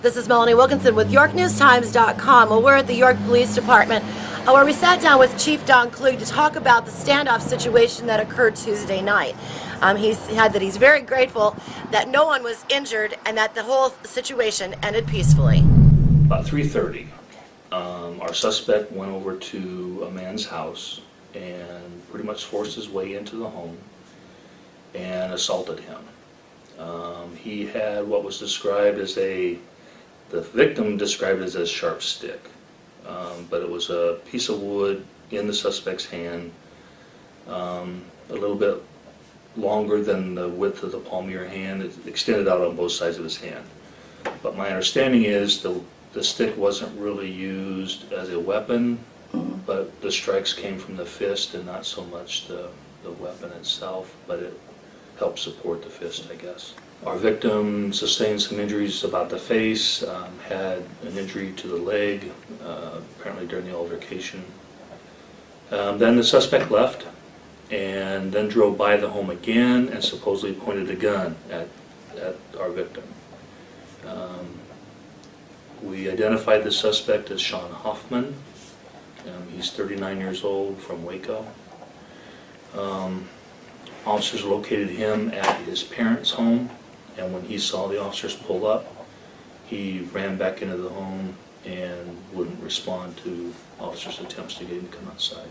This is Melanie Wilkinson with YorkNewsTimes.com. Well, we're at the York Police Department where we sat down with Chief Don Klug to talk about the standoff situation that occurred Tuesday night. He said that he's very grateful that no one was injured and that the whole situation ended peacefully. About 3:30, our suspect went over to a man's house and pretty much forced his way into the home and assaulted him. He had what was described as the victim described it as a sharp stick, but it was a piece of wood in the suspect's hand, a little bit longer than the width of the palm of your hand. It extended out on both sides of his hand. But my understanding is the stick wasn't really used as a weapon, but the strikes came from the fist and not so much the weapon itself, but it helped support the fist, I guess. Our victim sustained some injuries about the face, had an injury to the leg, apparently during the altercation. Then the suspect left and then drove by the home again and supposedly pointed a gun at our victim. We identified the suspect as Sean Hoffman. He's 39 years old, from Waco. Officers located him at his parents' home, and when he saw the officers pull up, he ran back into the home and wouldn't respond to officers' attempts to get him to come outside.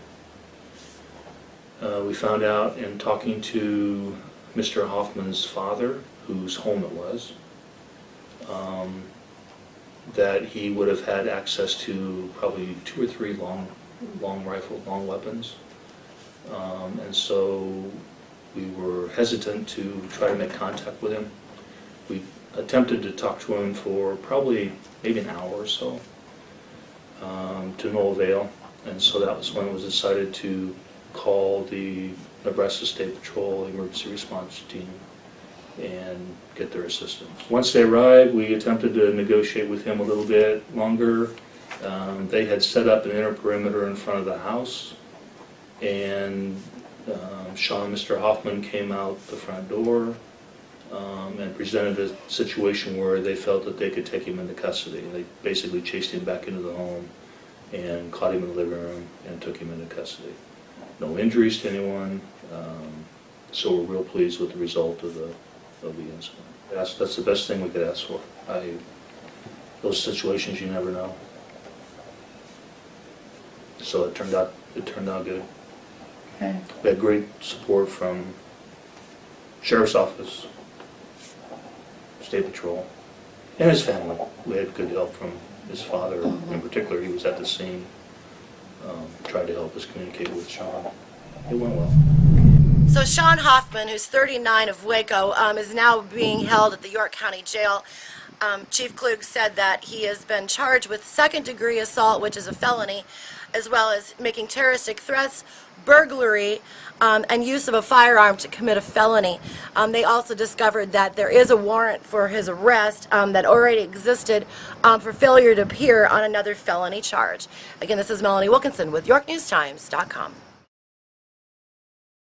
We found out in talking to Mr. Hoffman's father, whose home it was, that he would have had access to probably 2 or 3 long weapons, and so we were hesitant to try to make contact with him. We attempted to talk to him for probably maybe an hour or so, to no avail, and so that was when it was decided to call the Nebraska State Patrol Emergency Response Team and get their assistance. Once they arrived, we attempted to negotiate with him a little bit longer. They had set up an inner perimeter in front of the house, and Mr. Hoffman came out the front door and presented a situation where they felt that they could take him into custody. They basically chased him back into the home and caught him in the living room and took him into custody. No injuries to anyone, so we're real pleased with the result of the incident. That's the best thing we could ask for. Those situations, you never know. So it turned out good. Okay. We had great support from Sheriff's Office, State Patrol, and his family. We had good help from his father in particular. He was at the scene, tried to help us communicate with Sean. It went well. So Sean Hoffman, who's 39 of Waco, is now being held at the York County Jail. Chief Klug said that he has been charged with second-degree assault, which is a felony, as well as making terroristic threats, burglary, and use of a firearm to commit a felony. They also discovered that there is a warrant for his arrest that already existed for failure to appear on another felony charge. Again, this is Melanie Wilkinson with YorkNewsTimes.com.